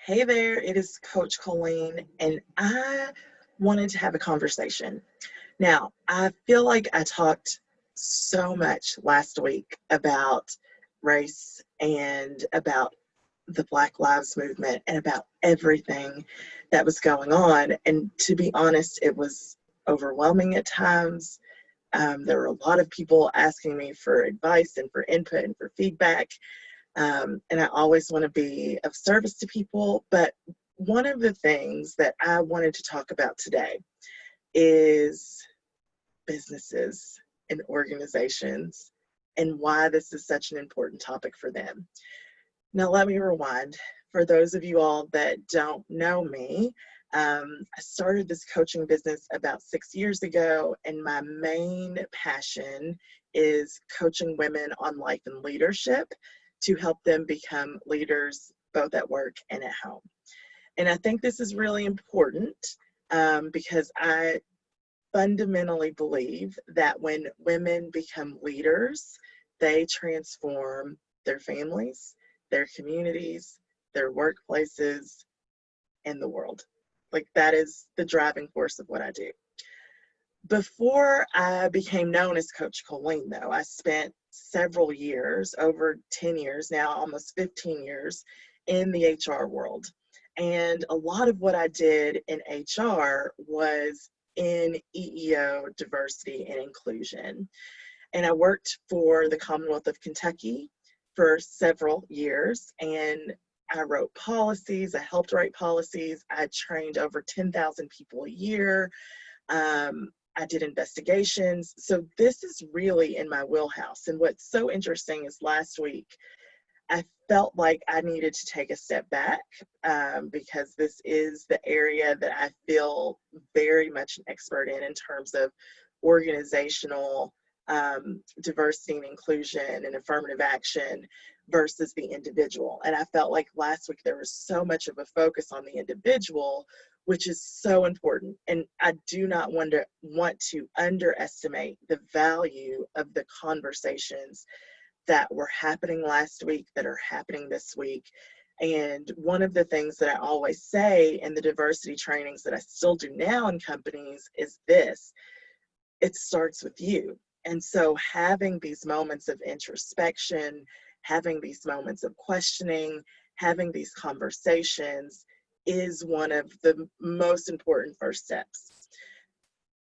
Hey there, it is Coach Colleen, and I wanted to have a conversation. Now, I feel like I talked so much last week about race and about the Black Lives Movement and about everything that was going on. And to be honest, it was overwhelming at times. There were a lot of people asking me for advice and for input and for feedback. And I always want to be of service to people. But one of the things that I wanted to talk about today is businesses and organizations and why this is such an important topic for them. Now, let me rewind. For those of you all that don't know me, I started this coaching business about 6 years ago, and my main passion is coaching women on life and leadership to help them become leaders both at work and at home. And I think this is really important because I fundamentally believe that when women become leaders, they transform their families, their communities, their workplaces, and the world. Like, that is the driving force of what I do. Before I became known as Coach Colleen, though, I spent several years, over 10 years now, almost 15 years, in the HR world. And a lot of what I did in HR was in EEO Diversity and Inclusion. And I worked for the Commonwealth of Kentucky for several years, and I wrote policies, I helped write policies, I trained over 10,000 people a year. I did investigations. So this is really in my wheelhouse. And what's so interesting is last week, I felt like I needed to take a step back because this is the area that I feel very much an expert in terms of organizational diversity and inclusion and affirmative action versus the individual. And I felt like last week there was so much of a focus on the individual, which is so important. And I do not want to underestimate the value of the conversations that were happening last week, that are happening this week. And one of the things that I always say in the diversity trainings that I still do now in companies is this: it starts with you. And so having these moments of introspection, having these moments of questioning, having these conversations is one of the most important first steps.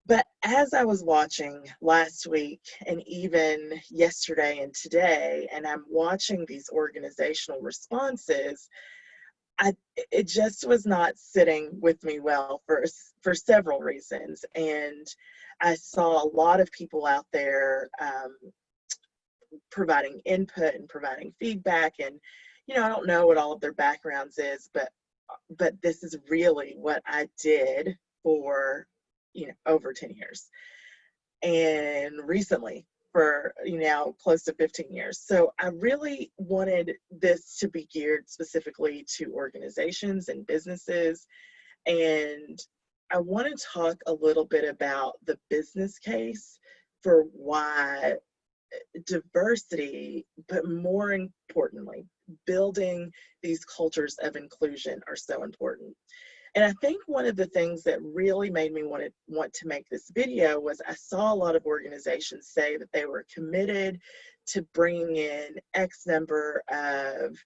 But as I was watching last week and even yesterday and today, and I'm watching these organizational responses, it just was not sitting with me well for several reasons. And I saw a lot of people out there providing input and providing feedback. And, I don't know what all of their backgrounds is, but this is really what I did for, over 10 years. And recently for, now close to 15 years. So I really wanted this to be geared specifically to organizations and businesses. And I want to talk a little bit about the business case for why diversity, but more importantly, building these cultures of inclusion are so important. And I think one of the things that really made me want to make this video was I saw a lot of organizations say that they were committed to bringing in X number of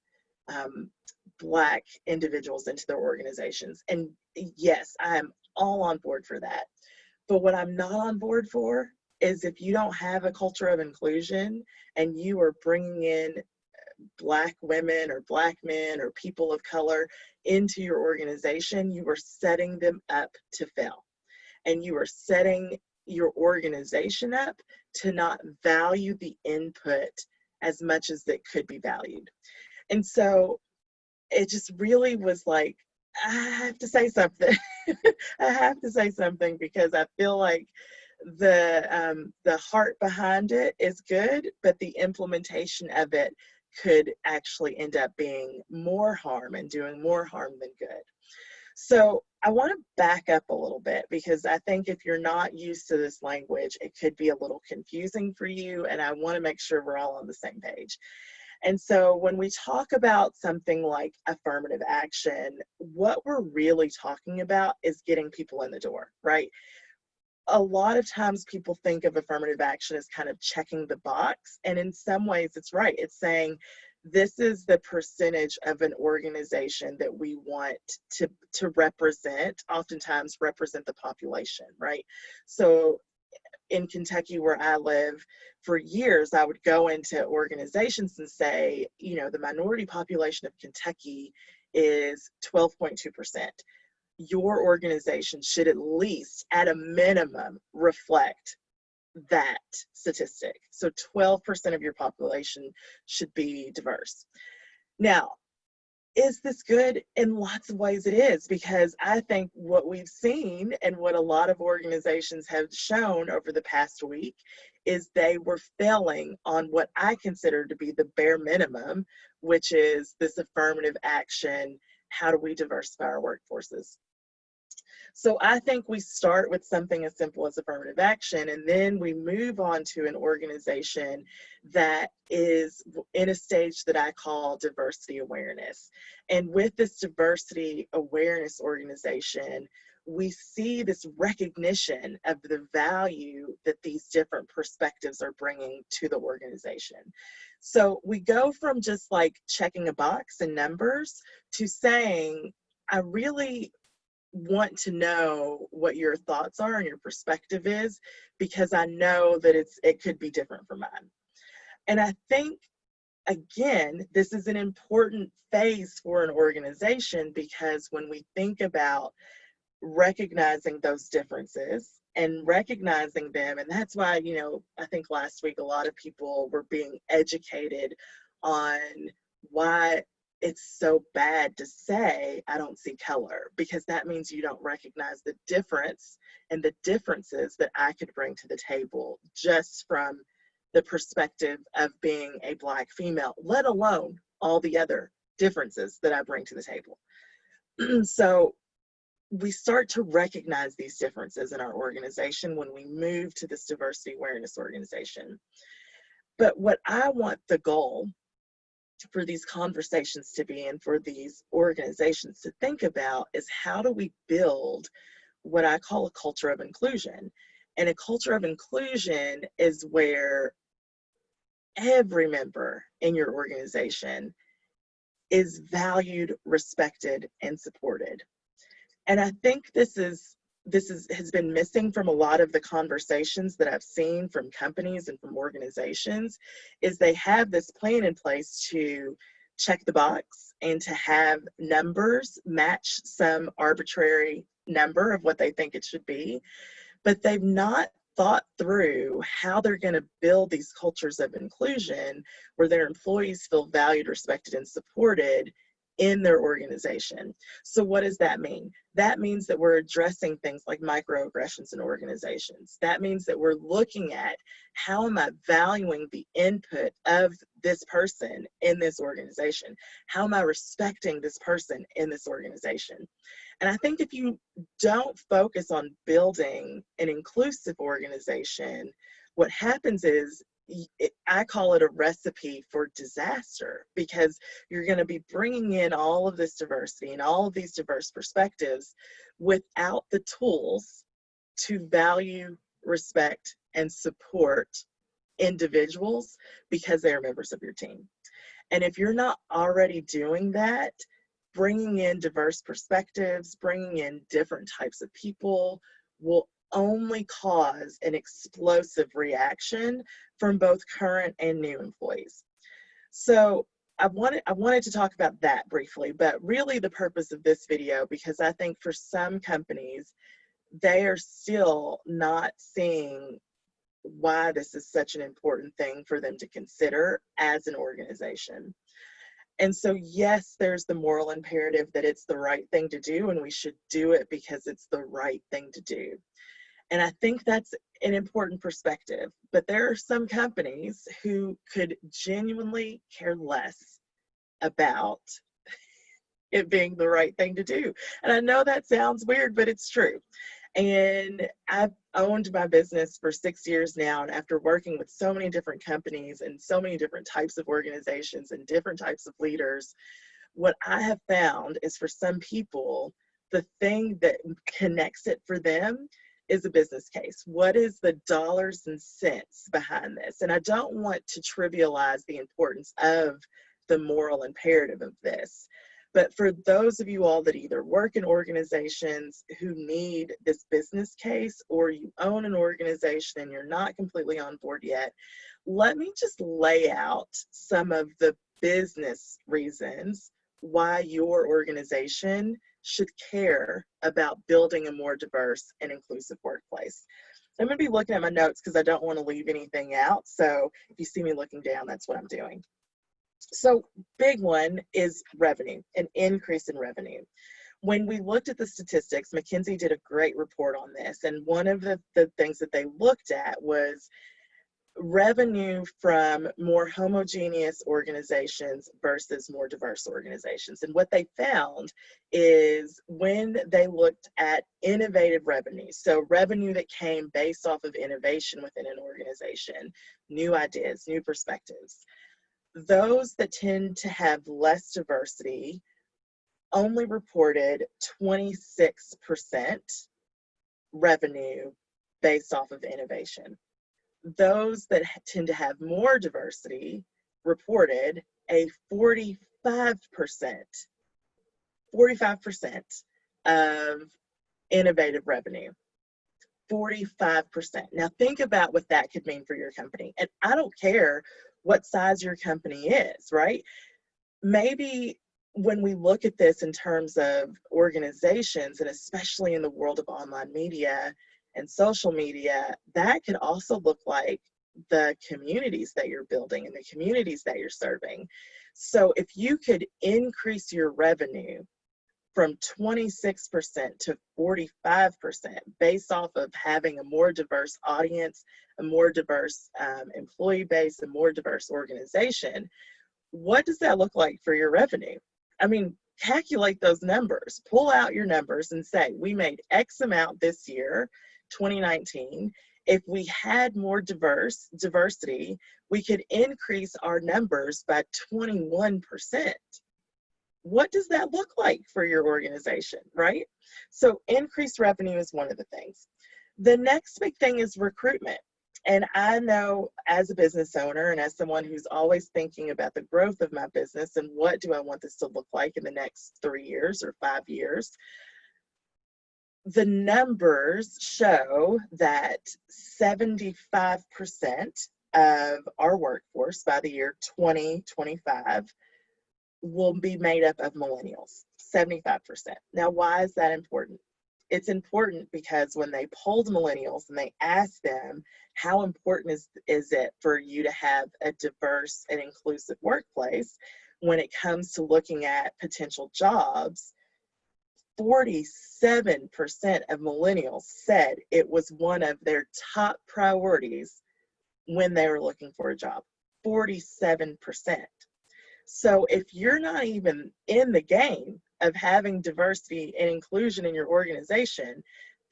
Black individuals into their organizations. And yes, I am all on board for that. But what I'm not on board for is if you don't have a culture of inclusion and you are bringing in Black women or Black men or people of color into your organization, you are setting them up to fail. And you are setting your organization up to not value the input as much as it could be valued. And so it just really was like, I have to say something. I have to say something because I feel like the heart behind it is good, but the implementation of it could actually end up being more harm and doing more harm than good. So I want to back up a little bit because I think if you're not used to this language, it could be a little confusing for you, and I want to make sure we're all on the same page. And so when we talk about something like affirmative action, what we're really talking about is getting people in the door, right? A lot of times people think of affirmative action as kind of checking the box. And in some ways it's right. It's saying this is the percentage of an organization that we want to represent, oftentimes represent the population, right? So in Kentucky where I live, for years I would go into organizations and say, you know, the minority population of Kentucky is 12.2%. Your organization should at least, at a minimum, reflect that statistic. So 12% of your population should be diverse. Now, is this good? In lots of ways it is, because I think what we've seen and what a lot of organizations have shown over the past week is they were failing on what I consider to be the bare minimum, which is this affirmative action. How do we diversify our workforces? So I think we start with something as simple as affirmative action, and then we move on to an organization that is in a stage that I call diversity awareness. And with this diversity awareness organization, we see this recognition of the value that these different perspectives are bringing to the organization. So we go from just like checking a box and numbers to saying, I really want to know what your thoughts are and your perspective is, because I know that it could be different from mine. And I think, again, this is an important phase for an organization, because when we think about recognizing those differences and recognizing them, and that's why, you know, I think last week a lot of people were being educated on why it's so bad to say I don't see color, because that means you don't recognize the difference and the differences that I could bring to the table just from the perspective of being a Black female, let alone all the other differences that I bring to the table. So we start to recognize these differences in our organization when we move to this diversity awareness organization. But what I want the goal for these conversations to be, and for these organizations to think about, is how do we build what I call a culture of inclusion? And a culture of inclusion is where every member in your organization is valued, respected, and supported. And I think this has been missing from a lot of the conversations that I've seen from companies and from organizations, is they have this plan in place to check the box and to have numbers match some arbitrary number of what they think it should be, but they've not thought through how they're going to build these cultures of inclusion where their employees feel valued, respected, and supported in their organization. So what does that mean? That means that we're addressing things like microaggressions in organizations. That means that we're looking at, how am I valuing the input of this person in this organization? How am I respecting this person in this organization? And I think if you don't focus on building an inclusive organization, what happens is, I call it a recipe for disaster, because you're going to be bringing in all of this diversity and all of these diverse perspectives without the tools to value, respect, and support individuals because they are members of your team. And if you're not already doing that, bringing in diverse perspectives, bringing in different types of people will only cause an explosive reaction from both current and new employees. So I wanted to talk about that briefly, but really the purpose of this video, because I think for some companies, they are still not seeing why this is such an important thing for them to consider as an organization. And so, yes, there's the moral imperative that it's the right thing to do, and we should do it because it's the right thing to do. And I think that's an important perspective. But there are some companies who could genuinely care less about it being the right thing to do. And I know that sounds weird, but it's true. And I've owned my business for 6 years now. And after working with so many different companies and so many different types of organizations and different types of leaders, what I have found is for some people, the thing that connects it for them is a business case. What is the dollars and cents behind this? And I don't want to trivialize the importance of the moral imperative of this. But for those of you all that either work in organizations who need this business case, or you own an organization and you're not completely on board yet, let me just lay out some of the business reasons why your organization should care about building a more diverse and inclusive workplace. I'm going to be looking at my notes because I don't want to leave anything out. So if you see me looking down, that's what I'm doing. So big one is revenue, an increase in revenue. When we looked at the statistics, McKinsey did a great report on this. And one of the things that they looked at was revenue from more homogeneous organizations versus more diverse organizations. And what they found is when they looked at innovative revenue, so revenue that came based off of innovation within an organization, new ideas, new perspectives, those that tend to have less diversity only reported 26% revenue based off of innovation. Those that tend to have more diversity reported a 45% of innovative revenue. 45%. Now think about what that could mean for your company. And I don't care what size your company is, right? Maybe when we look at this in terms of organizations, and especially in the world of online media and social media, that could also look like the communities that you're building and the communities that you're serving. So if you could increase your revenue from 26% to 45% based off of having a more diverse audience, a more diverse employee base, a more diverse organization, what does that look like for your revenue? I mean, calculate those numbers, pull out your numbers and say, we made X amount this year, 2019. If we had more diversity, we could increase our numbers by 21%. What does that look like for your organization, right? So increased revenue is one of the things. The next big thing is recruitment. And I know as a business owner and as someone who's always thinking about the growth of my business and what do I want this to look like in the next 3 years or 5 years, the numbers show that 75% of our workforce by the year 2025 will be made up of millennials, 75%. Now, why is that important? It's important because when they polled millennials and they asked them, how important is it for you to have a diverse and inclusive workplace when it comes to looking at potential jobs, 47% of millennials said it was one of their top priorities when they were looking for a job, 47%. So if you're not even in the game of having diversity and inclusion in your organization,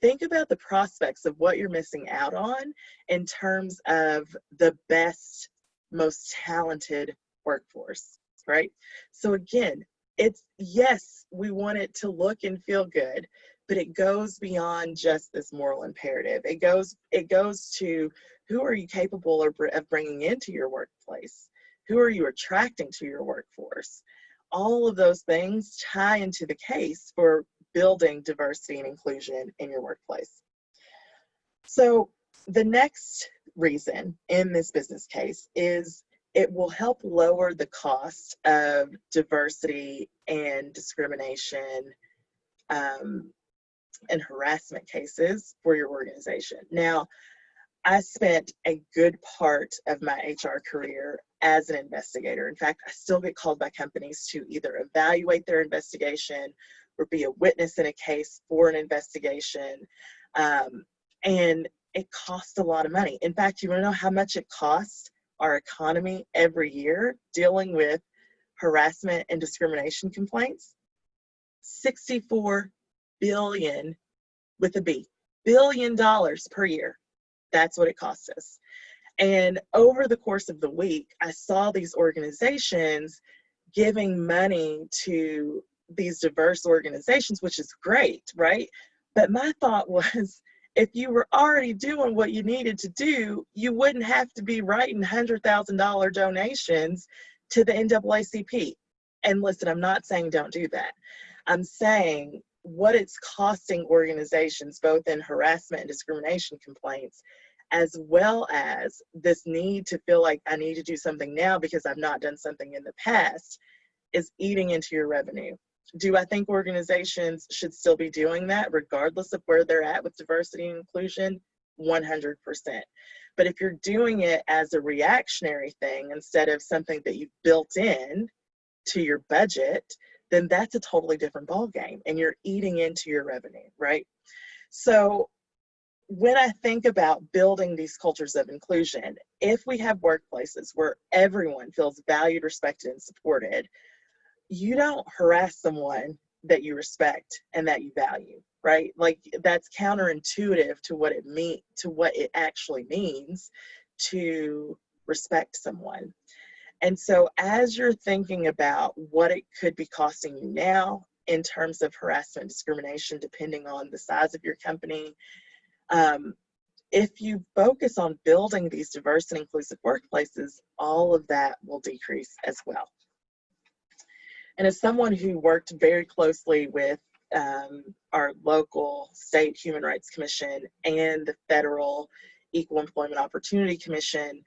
think about the prospects of what you're missing out on in terms of the best, most talented workforce, right? So again, it's, yes, we want it to look and feel good, but it goes beyond just this moral imperative. It goes to who are you capable of bringing into your workplace? Who are you attracting to your workforce? All of those things tie into the case for building diversity and inclusion in your workplace. So the next reason in this business case is it will help lower the cost of diversity and discrimination and harassment cases for your organization. Now, I spent a good part of my HR career as an investigator. In fact, I still get called by companies to either evaluate their investigation or be a witness in a case for an investigation. And it costs a lot of money. In fact, you want to know how much it costs our economy every year dealing with harassment and discrimination complaints? $64 billion with a B. billion per year. That's what it costs us. And over the course of the week, I saw these organizations giving money to these diverse organizations, which is great, right? But my thought was, if you were already doing what you needed to do, you wouldn't have to be writing $100,000 donations to the NAACP. And listen, I'm not saying don't do that. I'm saying what it's costing organizations, both in harassment and discrimination complaints, as well as this need to feel like I need to do something now because I've not done something in the past, is eating into your revenue. Do I think organizations should still be doing that regardless of where they're at with diversity and inclusion? 100%. But if you're doing it as a reactionary thing instead of something that you've built in to your budget, then that's a totally different ballgame and you're eating into your revenue, right? So when I think about building these cultures of inclusion, if we have workplaces where everyone feels valued, respected, and supported, you don't harass someone that you respect and that you value, right? Like, that's counterintuitive to what it actually means to respect someone. And so as you're thinking about what it could be costing you now in terms of harassment and discrimination, depending on the size of your company, if you focus on building these diverse and inclusive workplaces, all of that will decrease as well. And as someone who worked very closely with our local state Human Rights Commission and the federal Equal Employment Opportunity Commission,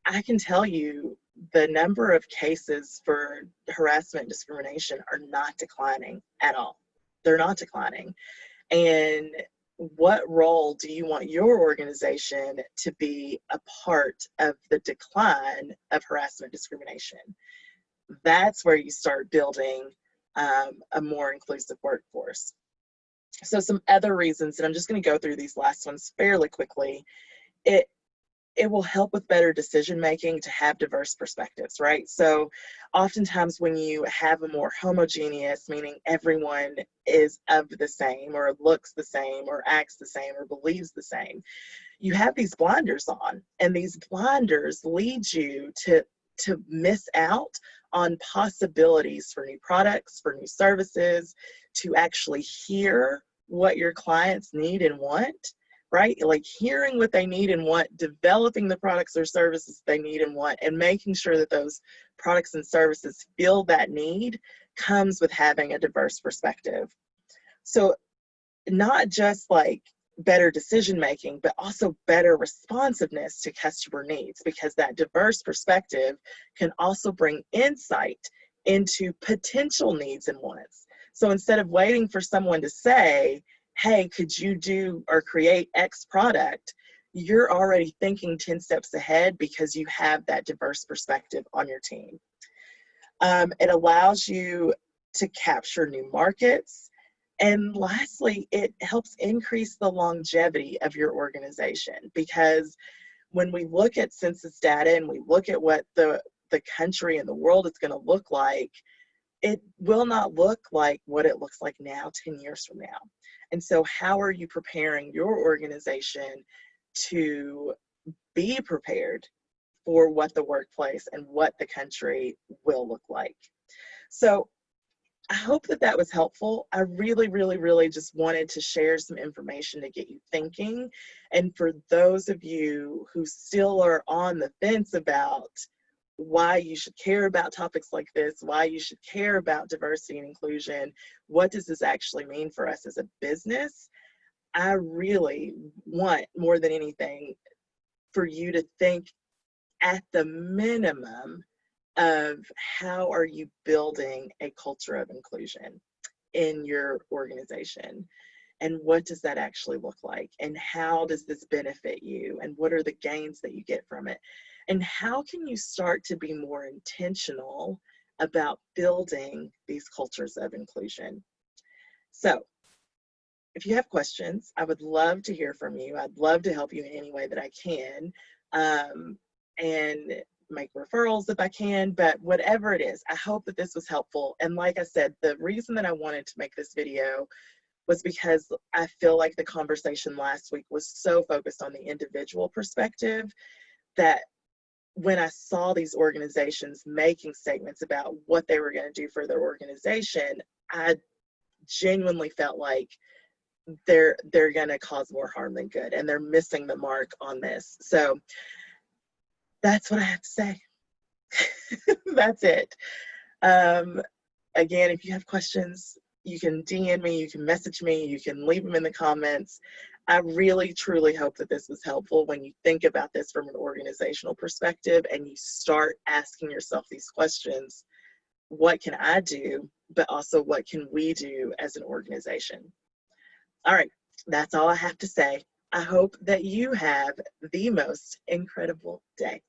I can tell you the number of cases for harassment and discrimination are not declining at all. They're not declining. And what role do you want your organization to be a part of the decline of harassment and discrimination? That's where you start building a more inclusive workforce. So some other reasons, and I'm just going to go through these last ones fairly quickly. It will help with better decision making to have diverse perspectives, right? So oftentimes when you have a more homogeneous, meaning everyone is of the same or looks the same or acts the same or believes the same, you have these blinders on, and these blinders lead you to miss out on possibilities for new products, for new services, to actually hear what your clients need and want, right? Like hearing what they need and want, developing the products or services they need and want, and making sure that those products and services fill that need comes with having a diverse perspective. So not just like better decision making, but also better responsiveness to customer needs, because that diverse perspective can also bring insight into potential needs and wants. So instead of waiting for someone to say, hey, could you do or create X product, you're already thinking 10 steps ahead because you have that diverse perspective on your team. It allows you to capture new markets. And lastly, it helps increase the longevity of your organization, because when we look at census data and we look at what the country and the world is going to look like, it will not look like what it looks like now 10 years from now. And so how are you preparing your organization to be prepared for what the workplace and what the country will look like? So I hope that that was helpful. I really, really, really just wanted to share some information to get you thinking. And for those of you who still are on the fence about why you should care about topics like this, why you should care about diversity and inclusion, what does this actually mean for us as a business? I really want, more than anything, for you to think at the minimum of how are you building a culture of inclusion in your organization, and what does that actually look like, and how does this benefit you, and what are the gains that you get from it, and how can you start to be more intentional about building these cultures of inclusion. So if you have questions, I would love to hear from you. I'd love to help you in any way that I can, and make referrals if I can, but whatever it is, I hope that this was helpful. And like I said, the reason that I wanted to make this video was because I feel like the conversation last week was so focused on the individual perspective that when I saw these organizations making statements about what they were going to do for their organization, I genuinely felt like they're going to cause more harm than good, and they're missing the mark on this. So that's what I have to say. That's it. Again, if you have questions, you can DM me, you can message me, you can leave them in the comments. I really, truly hope that this was helpful when you think about this from an organizational perspective and you start asking yourself these questions. What can I do? But also, what can we do as an organization? All right, that's all I have to say. I hope that you have the most incredible day.